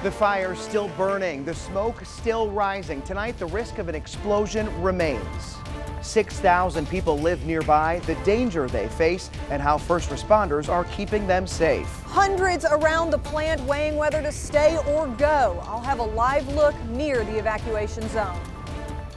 The fire's still burning, the smoke still rising. Tonight, the risk of an explosion remains. 6,000 people live nearby, the danger they face, and how first responders are keeping them safe. Hundreds around the plant weighing whether to stay or go. I'll have a live look near the evacuation zone.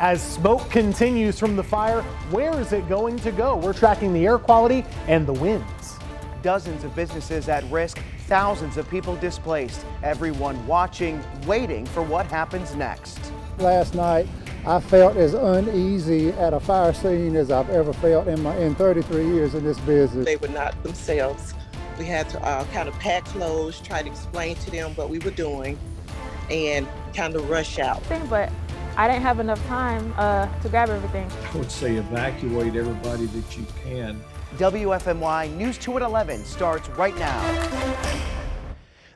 As smoke continues from the fire, where is it going to go? We're tracking the air quality and the winds. Dozens of businesses at risk, thousands of people displaced. Everyone watching, waiting for what happens next. Last night, I felt as uneasy at a fire scene as I've ever felt in 33 years in this business. They were not themselves. We had to kind of pack clothes, try to explain to them what we were doing, and kind of rush out. But I didn't have enough time to grab everything. I would say evacuate everybody that you can. WFMY News 2 at 11 starts right now.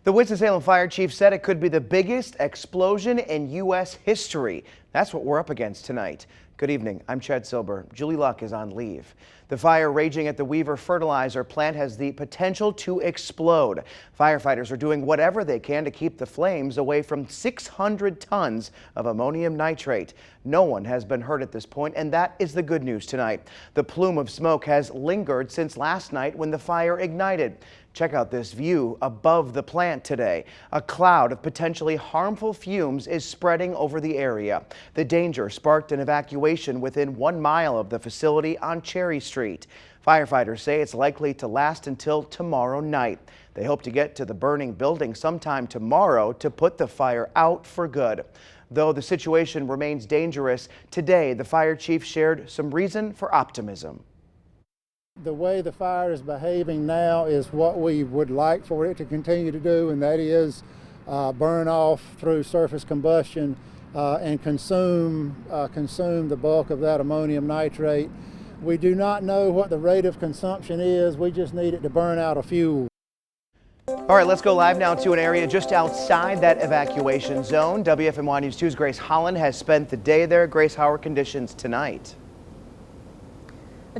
The Winston-Salem fire chief said it could be the biggest explosion in U.S. history. That's what we're up against tonight. Good evening. I'm Chad Silber. Julie Luck is on leave. The fire raging at the WEAVER fertilizer plant has the potential to explode. Firefighters are doing whatever they can to keep the flames away from 600 tons of ammonium nitrate. No one has been hurt at this point, and that is the good news tonight. The plume of smoke has lingered since last night when the fire ignited. Check out this view above the plant today. A cloud of potentially harmful fumes is spreading over the area. The danger sparked an evacuation within 1 mile of the facility on Cherry Street. Firefighters say it's likely to last until tomorrow night. They hope to get to the burning building sometime tomorrow to put the fire out for good. Though the situation remains dangerous, today the fire chief shared some reason for optimism. The way the fire is behaving now is what we would like for it to continue to do, and that is burn off through surface combustion and consume the bulk of that ammonium nitrate. We do not know what the rate of consumption is. We just need it to burn out a fuel. All right, let's go live now to an area just outside that evacuation zone. WFMY News 2's Grace Holland has spent the day there. Grace, how are conditions tonight?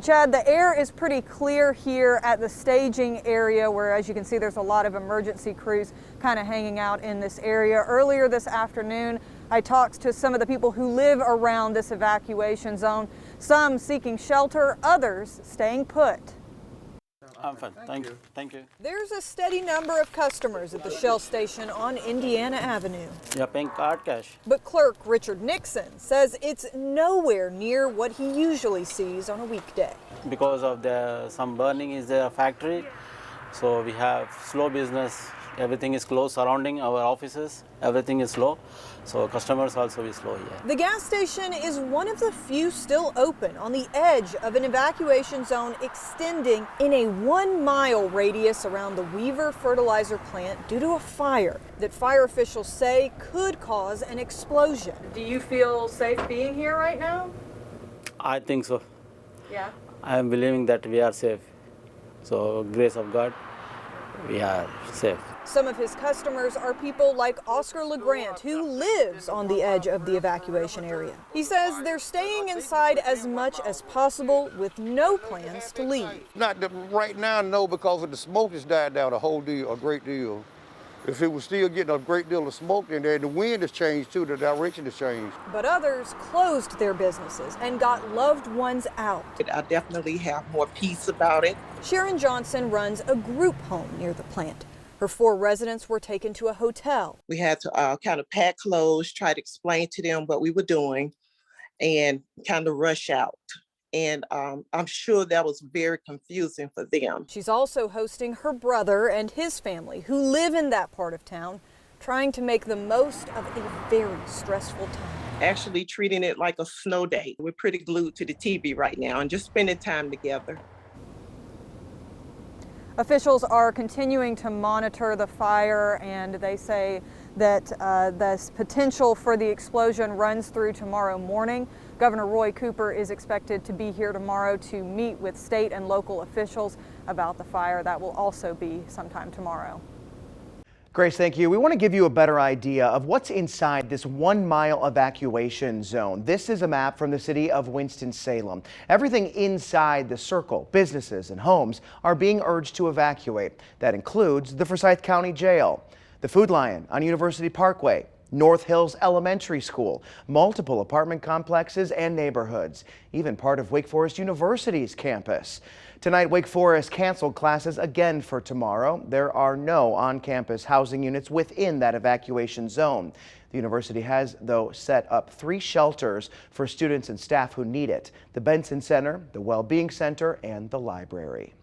Chad, the air is pretty clear here at the staging area where, as you can see, there's a lot of emergency crews kind of hanging out in this area. Earlier this afternoon, I talked to some of the people who live around this evacuation zone, some seeking shelter, others staying put. I'm fine. Thank you. Thank you. There's a steady number of customers at the Shell station on Indiana Avenue. You're paying card cash. But clerk Richard Nixon says it's nowhere near what he usually sees on a weekday. Because of some burning is a factory, so we have slow business. Everything is closed surrounding our offices. Everything is slow, so customers also is slow here. The gas station is one of the few still open on the edge of an evacuation zone extending in a 1 mile radius around the WEAVER fertilizer plant due to a fire that fire officials say could cause an explosion. Do you feel safe being here right now? I think so. Yeah. I am believing that we are safe. So, grace of God, we are safe. Some of his customers are people like Oscar LeGrant, who lives on the edge of the evacuation area. He says they're staying inside as much as possible with no plans to leave. Not right now, no, because the smoke has died down a great deal. If it was still getting a great deal of smoke in there, the wind has changed too, the direction has changed. But others closed their businesses and got loved ones out. I definitely have more peace about it. Sharon Johnson runs a group home near the plant. Her 4 residents were taken to a hotel. We had to kind of pack clothes, try to explain to them what we were doing, and kind of rush out. And I'm sure that was very confusing for them. She's also hosting her brother and his family who live in that part of town, trying to make the most of a very stressful time. Actually treating it like a snow day. We're pretty glued to the TV right now and just spending time together. Officials are continuing to monitor the fire, and they say that the potential for the explosion runs through tomorrow morning. Governor Roy Cooper is expected to be here tomorrow to meet with state and local officials about the fire. That will also be sometime tomorrow. Grace, thank you. We want to give you a better idea of what's inside this 1 mile evacuation zone. This is a map from the city of Winston-Salem. Everything inside the circle, businesses and homes, are being urged to evacuate. That includes the Forsyth County Jail. The Food Lion on University Parkway, North Hills Elementary School, multiple apartment complexes and neighborhoods, even part of Wake Forest University's campus. Tonight, Wake Forest canceled classes again for tomorrow. There are no on-campus housing units within that evacuation zone. The university has, though, set up 3 shelters for students and staff who need it: the Benson Center, the Wellbeing Center, and the library.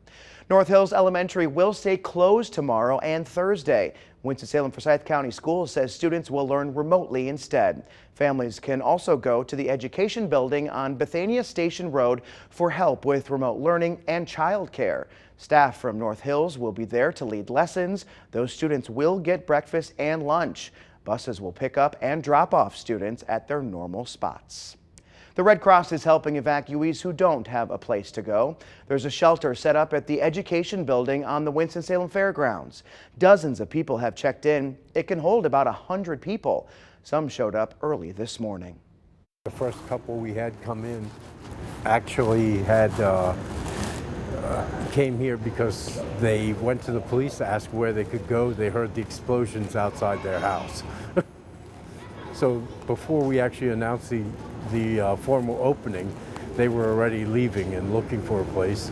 North Hills Elementary will stay closed tomorrow and Thursday. Winston-Salem Forsyth County Schools says students will learn remotely instead. Families can also go to the Education Building on Bethania Station Road for help with remote learning and childcare. Staff from North Hills will be there to lead lessons. Those students will get breakfast and lunch. Buses will pick up and drop off students at their normal spots. The Red Cross is helping evacuees who don't have a place to go. There's a shelter set up at the Education Building on the Winston-Salem Fairgrounds. Dozens of people have checked in. It can hold about 100 people. Some showed up early this morning. The first couple we had come in actually had came here because they went to the police to ask where they could go. They heard the explosions outside their house. So before we actually announced the formal opening, they were already leaving and looking for a place.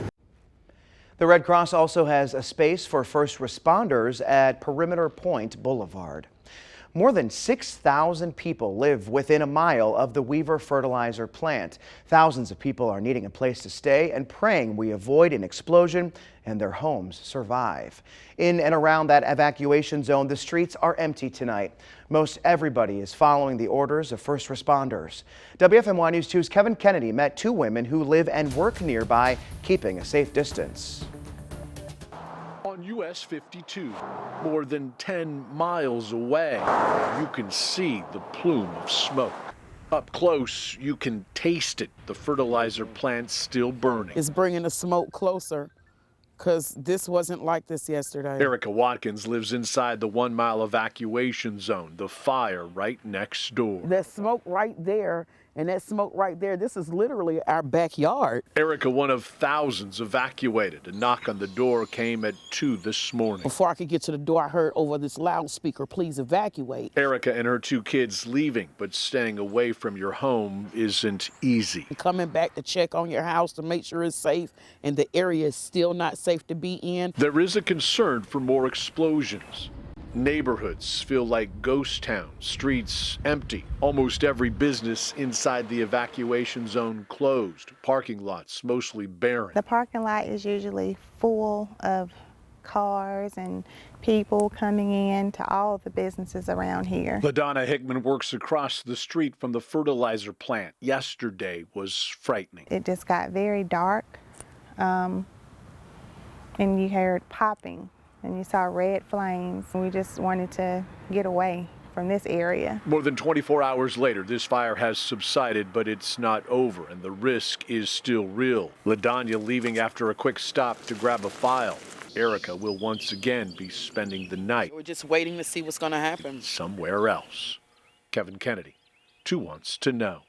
The Red Cross also has a space for first responders at Perimeter Point Boulevard. More than 6,000 people live within a mile of the WEAVER fertilizer plant. Thousands of people are needing a place to stay and praying we avoid an explosion and their homes survive. In and around that evacuation zone, the streets are empty tonight. Most everybody is following the orders of first responders. WFMY News 2's Kevin Kennedy met 2 women who live and work nearby, keeping a safe distance. On US 52, more than 10 miles away, you can see the plume of smoke. Up close, you can taste it. The fertilizer plant's still burning. It's bringing the smoke closer, because this wasn't like this yesterday. Erica Watkins lives inside the 1-mile evacuation zone, the fire right next door. That smoke right there and that smoke right there, this is literally our backyard. Erica, one of thousands evacuated. A knock on the door came at 2 this morning. Before I could get to the door, I heard over this loudspeaker, "Please evacuate." Erica and her 2 kids leaving, but staying away from your home isn't easy. Coming back to check on your house to make sure it's safe, and the area is still not safe to be in. There is a concern for more explosions. Neighborhoods feel like ghost towns, streets empty. Almost every business inside the evacuation zone closed. Parking lots mostly barren. The parking lot is usually full of cars and people coming in to all of the businesses around here. LaDonna Hickman works across the street from the fertilizer plant. Yesterday was frightening. It just got very dark, and you heard popping. And you saw red flames. We just wanted to get away from this area. More than 24 hours later, this fire has subsided, but it's not over, and the risk is still real. LaDonna leaving after a quick stop to grab a file. Erica will once again be spending the night. We're just waiting to see what's going to happen. Somewhere else. Kevin Kennedy, 2 Wants to Know.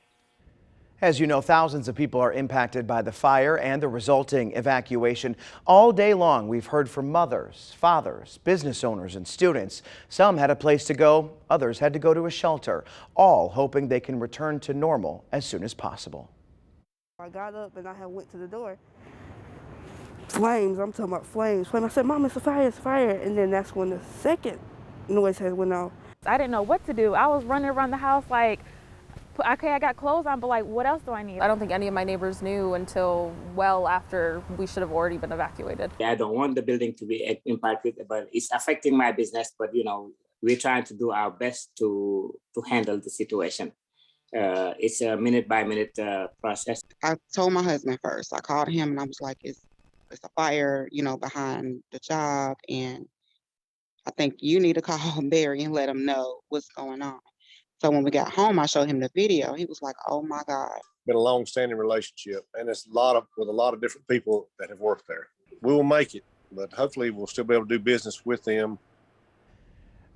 As you know, thousands of people are impacted by the fire and the resulting evacuation. All day long, we've heard from mothers, fathers, business owners, and students. Some had a place to go, others had to go to a shelter, all hoping they can return to normal as soon as possible. I got up and I had went to the door. Flames, I'm talking about flames. I said, "Mom, it's a fire, it's a fire." And then that's when the second noise had went off. I didn't know what to do. I was running around the house like, okay, I got clothes on, but like, what else do I need? I don't think any of my neighbors knew until well after we should have already been evacuated. I don't want the building to be impacted, but it's affecting my business. But you know, we're trying to do our best to handle the situation. It's a minute by minute process. I told my husband first. I called him and I was like, it's a fire, you know, behind the job, and I think you need to call Barry and let him know what's going on. So when we got home, I showed him the video. He was like, "Oh my God." Been a long-standing relationship, and it's with a lot of different people that have worked there. We will make it, but hopefully we'll still be able to do business with them.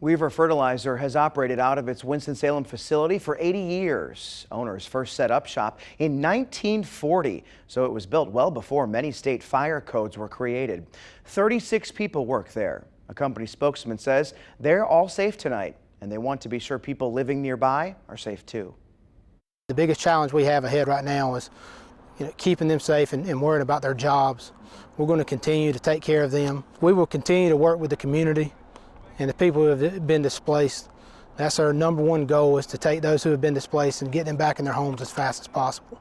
WEAVER Fertilizer has operated out of its Winston-Salem facility for 80 years. Owners first set up shop in 1940, so it was built well before many state fire codes were created. 36 people work there. A company spokesman says they're all safe tonight, and they want to be sure people living nearby are safe too. The biggest challenge we have ahead right now is keeping them safe and worrying about their jobs. We're going to continue to take care of them. We will continue to work with the community and the people who have been displaced. That's our #1 goal, is to take those who have been displaced and get them back in their homes as fast as possible.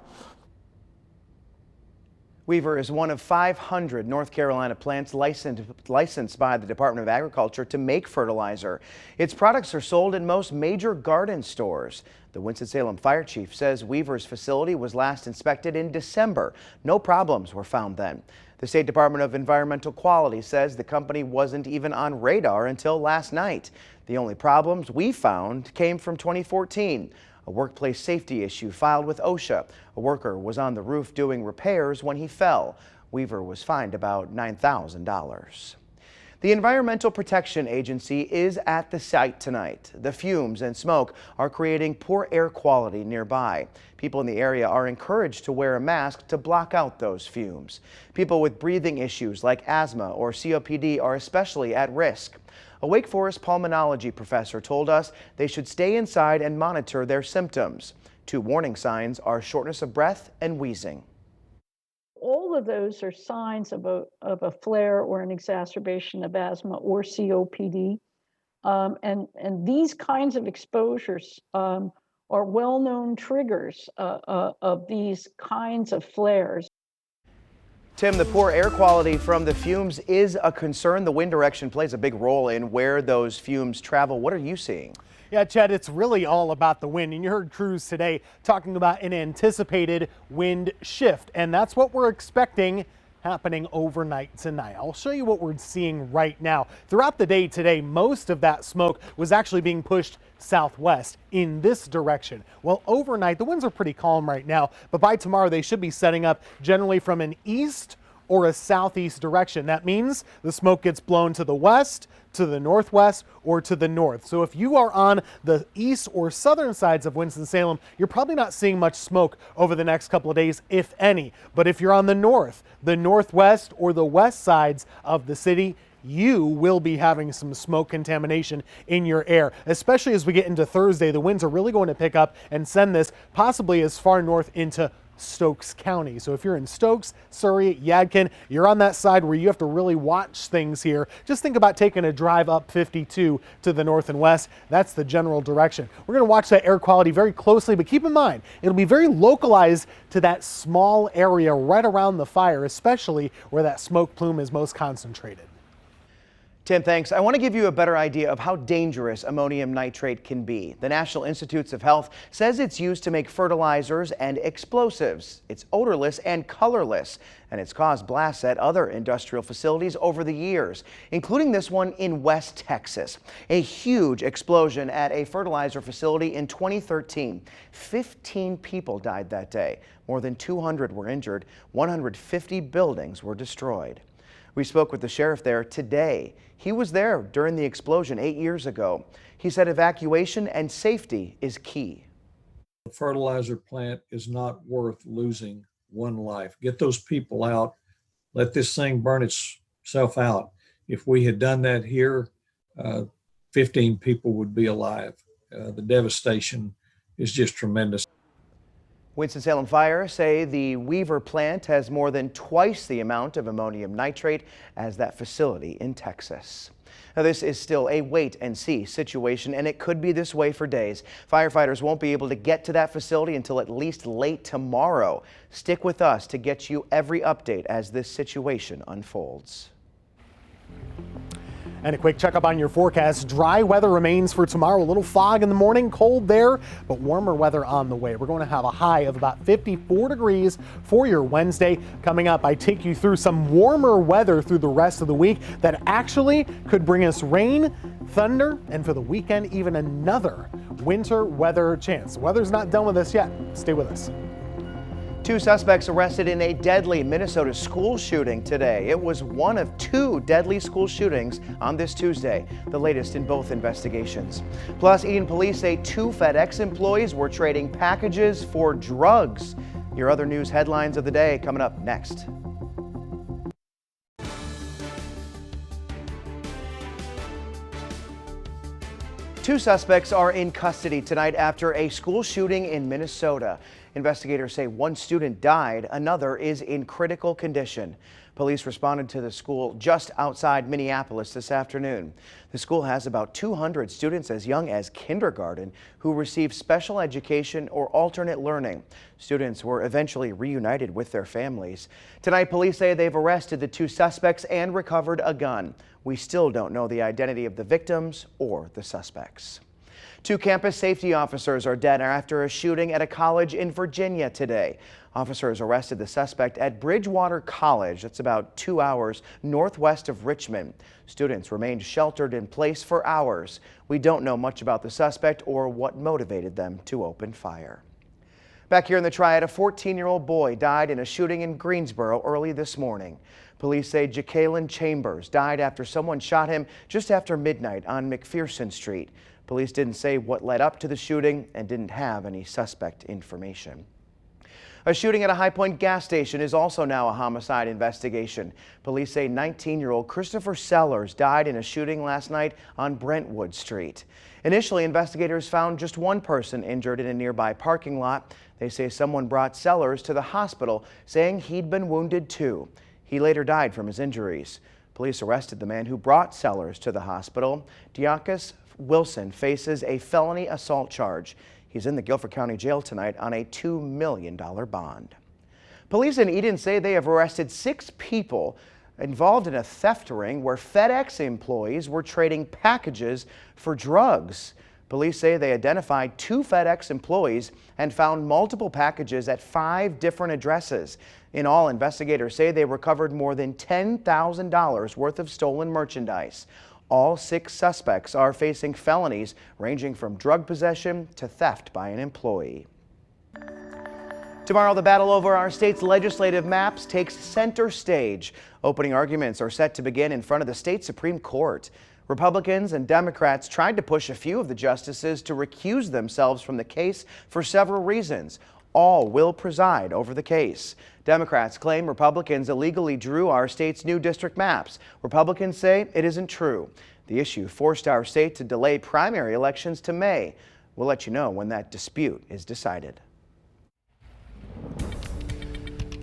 WEAVER is one of 500 North Carolina plants licensed by the Department of Agriculture to make fertilizer. Its products are sold in most major garden stores. The Winston-Salem fire chief says WEAVER's facility was last inspected in December. No problems were found then. The State Department of Environmental Quality says the company wasn't even on radar until last night. The only problems we found came from 2014. A workplace safety issue filed with OSHA. A worker was on the roof doing repairs when he fell. WEAVER was fined about $9,000. The Environmental Protection Agency is at the site tonight. The fumes and smoke are creating poor air quality nearby. People in the area are encouraged to wear a mask to block out those fumes. People with breathing issues like asthma or COPD are especially at risk. A Wake Forest pulmonology professor told us they should stay inside and monitor their symptoms. 2 warning signs are shortness of breath and wheezing. All of those are signs of a flare or an exacerbation of asthma or COPD. And these kinds of exposures are well-known triggers of these kinds of flares. Tim, the poor air quality from the fumes is a concern. The wind direction plays a big role in where those fumes travel. What are you seeing? Yeah, Chad, it's really all about the wind. And you heard crews today talking about an anticipated wind shift. And that's what we're expecting happening overnight tonight. I'll show you what we're seeing right now. Throughout the day today, most of that smoke was actually being pushed southwest in this direction. Well, overnight, the winds are pretty calm right now, but by tomorrow they should be setting up generally from an east or a southeast direction. That means the smoke gets blown to the west, to the northwest, or to the north. So if you are on the east or southern sides of Winston-Salem, you're probably not seeing much smoke over the next couple of days, if any. But if you're on the north, the northwest, or the west sides of the city, you will be having some smoke contamination in your air, especially as we get into Thursday. The winds are really going to pick up and send this possibly as far north into Stokes County. So if you're in Stokes, Surrey, Yadkin, you're on that side where you have to really watch things here. Just think about taking a drive up 52 to the north and west. That's the general direction. We're going to watch that air quality very closely, but keep in mind, it'll be very localized to that small area right around the fire, especially where that smoke plume is most concentrated. Tim, thanks. I want to give you a better idea of how dangerous ammonium nitrate can be. The National Institutes of Health says it's used to make fertilizers and explosives. It's odorless and colorless, and it's caused blasts at other industrial facilities over the years, including this one in West Texas. A huge explosion at a fertilizer facility in 2013. 15 people died that day. More than 200 were injured. 150 buildings were destroyed. We spoke with the sheriff there today. He was there during the explosion 8 years ago. He said evacuation and safety is key. The fertilizer plant is not worth losing one life. Get those people out. Let this thing burn itself out. If we had done that here, 15 people would be alive. The devastation is just tremendous. Winston-Salem Fire say the WEAVER plant has more than twice the amount of ammonium nitrate as that facility in Texas. Now, this is still a wait-and-see situation, and it could be this way for days. Firefighters won't be able to get to that facility until at least late tomorrow. Stick with us to get you every update as this situation unfolds. And a quick checkup on your forecast. Dry weather remains for tomorrow. A little fog in the morning, cold there, but warmer weather on the way. We're going to have a high of about 54 degrees for your Wednesday. Coming up, I take you through some warmer weather through the rest of the week that actually could bring us rain, thunder, and for the weekend, even another winter weather chance. Weather's not done with us yet. Stay with us. 2 suspects arrested in a deadly Minnesota school shooting today. It was one of 2 deadly school shootings on this Tuesday, the latest in both investigations. Plus, Eden police say 2 FedEx employees were trading packages for drugs. Your other news headlines of the day coming up next. Two suspects are in custody tonight after a school shooting in Minnesota. Investigators say one student died, another is in critical condition. Police responded to the school just outside Minneapolis this afternoon. The school has about 200 students as young as kindergarten who receive special education or alternate learning. Students were eventually reunited with their families. Tonight, police say they've arrested the two suspects and recovered a gun. We still don't know the identity of the victims or the suspects. Two campus safety officers are dead after a shooting at a college in Virginia today. Officers arrested the suspect at Bridgewater College. That's about 2 hours northwest of Richmond. Students remained sheltered in place for hours. We don't know much about the suspect or what motivated them to open fire. Back here in the Triad, a 14-year-old boy died in a shooting in Greensboro early this morning. Police say Jacqueline Chambers died after someone shot him just after midnight on McPherson Street. Police didn't say what led up to the shooting and didn't have any suspect information. A shooting at a High Point gas station is also now a homicide investigation. Police say 19-year-old Christopher Sellers died in a shooting last night on Brentwood Street. Initially, investigators found just one person injured in a nearby parking lot. They say someone brought Sellers to the hospital, saying he'd been wounded too. He later died from his injuries. Police arrested the man who brought Sellers to the hospital. Diakis Wilson faces a felony assault charge. He's in the Guilford County Jail tonight on a $2 million bond. Police in Eden say they have arrested 6 people involved in a theft ring where FedEx employees were trading packages for drugs. Police say they identified 2 FedEx employees and found multiple packages at 5 different addresses. In all, investigators say they recovered more than $10,000 worth of stolen merchandise. All 6 suspects are facing felonies ranging from drug possession to theft by an employee. Tomorrow, the battle over our state's legislative maps takes center stage. Opening arguments are set to begin in front of the state Supreme Court. Republicans and Democrats tried to push a few of the justices to recuse themselves from the case for several reasons. All will preside over the case. Democrats claim Republicans illegally drew our state's new district maps. Republicans say it isn't true. The issue forced our state to delay primary elections to May. We'll let you know when that dispute is decided.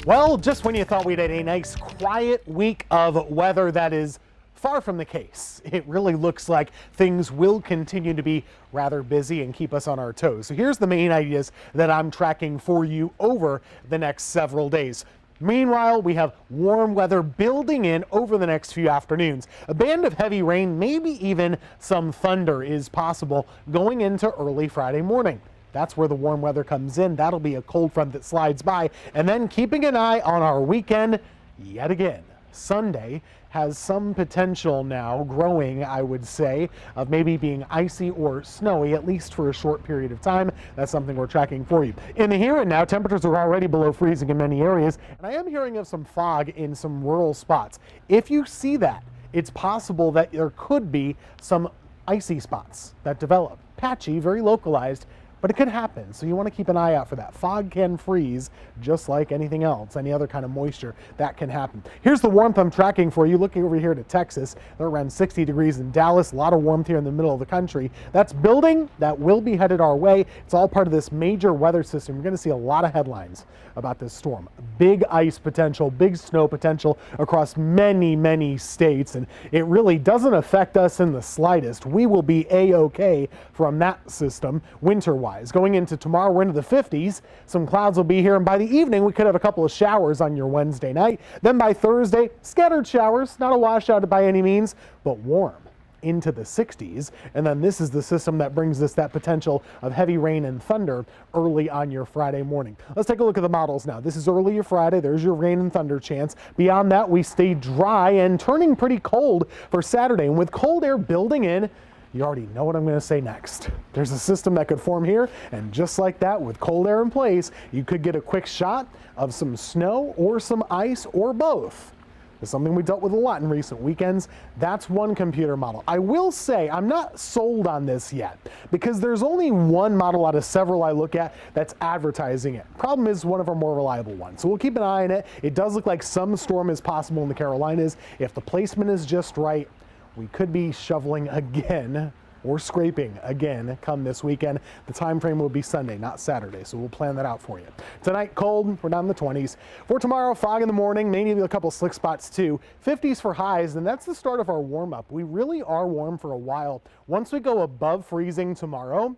Well, just when you thought we'd had a nice quiet week of weather, that is far from the case. It really looks like things will continue to be rather busy and keep us on our toes. So here's the main ideas that I'm tracking for you over the next several days. Meanwhile, we have warm weather building in over the next few afternoons. A band of heavy rain, maybe even some thunder is possible going into early Friday morning. That's where the warm weather comes in. That'll be a cold front that slides by. And then keeping an eye on our weekend yet again. Sunday has some potential now growing, I would say, of maybe being icy or snowy, at least for a short period of time. That's something we're tracking for you. In the here and now, temperatures are already below freezing in many areas, and I am hearing of some fog in some rural spots. If you see that, it's possible that there could be some icy spots that develop. Patchy, very localized, but it could happen, so you want to keep an eye out for that. Fog can freeze just like anything else, any other kind of moisture that can happen. Here's the warmth I'm tracking for you. Looking over here to Texas, they're around 60 degrees in Dallas. A lot of warmth here in the middle of the country. That's building. That will be headed our way. It's all part of this major weather system. You're going to see a lot of headlines about this storm. Big ice potential, big snow potential across many, many states, and it really doesn't affect us in the slightest. We will be A-OK from that system winter-wise. Going into tomorrow, we're into the 50s. Some clouds will be here, and by the evening, we could have a couple of showers on your Wednesday night. Then by Thursday, scattered showers, not a washout by any means, but warm into the 60s. And then this is the system that brings us that potential of heavy rain and thunder early on your Friday morning. Let's take a look at the models now. This is early your Friday. There's your rain and thunder chance. Beyond that, we stay dry and turning pretty cold for Saturday. And with cold air building in, you already know what I'm going to say next. There's a system that could form here, and just like that, with cold air in place, you could get a quick shot of some snow or some ice or both. It's something we dealt with a lot in recent weekends. That's one computer model. I will say I'm not sold on this yet because there's only one model out of several I look at that's advertising it. Problem is one of our more reliable ones. So we'll keep an eye on it. It does look like some storm is possible in the Carolinas. If the placement is just right, we could be shoveling again or scraping again come this weekend. The time frame will be Sunday, not Saturday, so we'll plan that out for you. Tonight, cold, we're down in the 20s. For tomorrow, fog in the morning, maybe a couple slick spots too. 50s for highs, and that's the start of our warm-up. We really are warm for a while. Once we go above freezing tomorrow,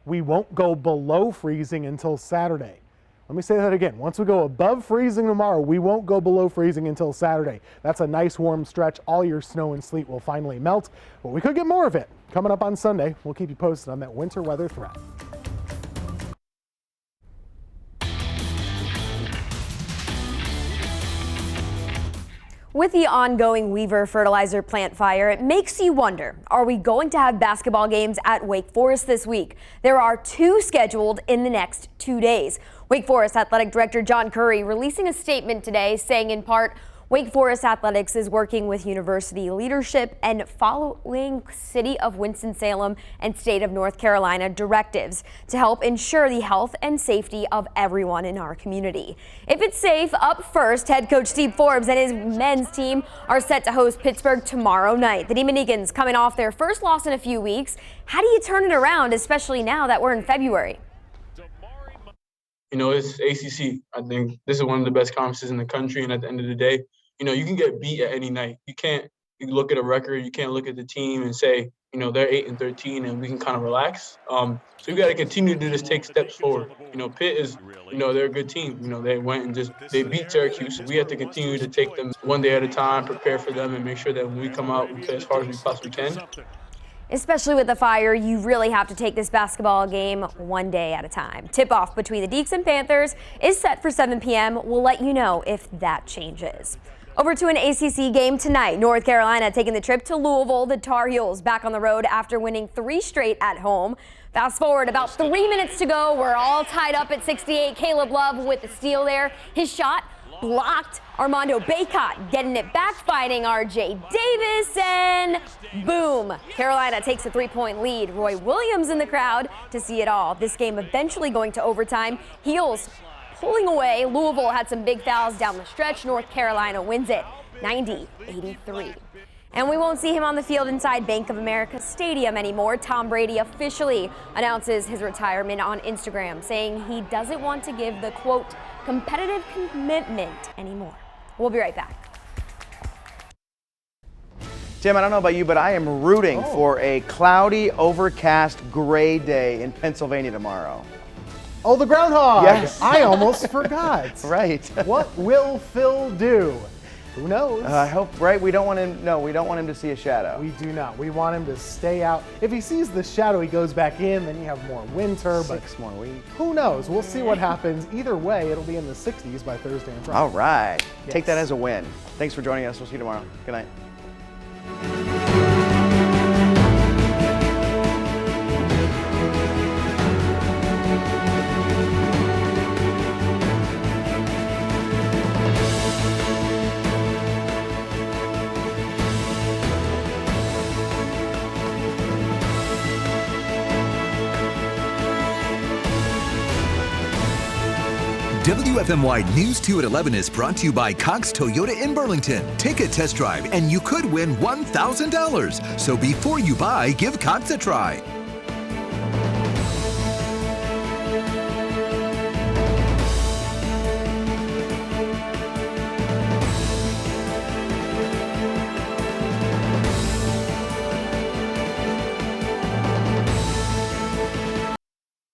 we won't go below freezing until Saturday. Let me say that again. Once we go above freezing tomorrow, we won't go below freezing until Saturday. That's a nice warm stretch. All your snow and sleet will finally melt, but we could get more of it. Coming up on Sunday, we'll keep you posted on that winter weather threat. With the ongoing WEAVER fertilizer plant fire, it makes you wonder, are we going to have basketball games at Wake Forest this week? There are 2 scheduled in the next 2 days. Wake Forest Athletic Director John Curry releasing a statement today saying in part, Wake Forest Athletics is working with university leadership and following City of Winston-Salem and State of North Carolina directives to help ensure the health and safety of everyone in our community. If it's safe, up first, head coach Steve Forbes and his men's team are set to host Pittsburgh tomorrow night. The Demon Deacons coming off their first loss in a few weeks. How do you turn it around, especially now that we're in February? You know, it's ACC. I think this is one of the best conferences in the country, and at the end of the day, you know, you can get beat at any night. You look at a record, you can't look at the team and say, you know, they're 8-13 and we can kind of relax. So we got to continue to just take steps forward. You know, Pitt is, you know, they're a good team. You know, they went and they beat Syracuse. We have to continue to take them one day at a time, prepare for them, and make sure that when we come out, we play as hard as we possibly can. Especially with the fire, you really have to take this basketball game one day at a time. Tip-off between the Deacs and Panthers is set for 7 p.m. We'll let you know if that changes. Over to an ACC game tonight. North Carolina taking the trip to Louisville. The Tar Heels back on the road after winning 3 straight at home. Fast forward about 3 minutes to go. We're all tied up at 68. Caleb Love with the steal there. His shot blocked. Armando Bacot getting it back, fighting RJ Davis, and boom! Carolina takes a 3-point lead. Roy Williams in the crowd to see it all. This game eventually going to overtime. Heels pulling away. Louisville had some big fouls down the stretch. North Carolina wins it 90-83. And we won't see him on the field inside Bank of America Stadium anymore. Tom Brady officially announces his retirement on Instagram, saying he doesn't want to give the, quote, competitive commitment anymore. We'll be right back. Tim, I don't know about you, but I am rooting for a cloudy, overcast, gray day in Pennsylvania tomorrow. Oh, the groundhog! Yes. I almost forgot. Right. What will Phil do? Who knows? I hope, right? We don't want him. No, we don't want him to see a shadow. We do not. We want him to stay out. If he sees the shadow, he goes back in. Then you have more winter. 6 more weeks. Who knows? We'll see what happens. Either way, it'll be in the 60s by Thursday and Friday. All right. Yes. Take that as a win. Thanks for joining us. We'll see you tomorrow. Good night. WFMY News 2 at 11 is brought to you by Cox Toyota in Burlington. Take a test drive and you could win $1,000. So before you buy, give Cox a try.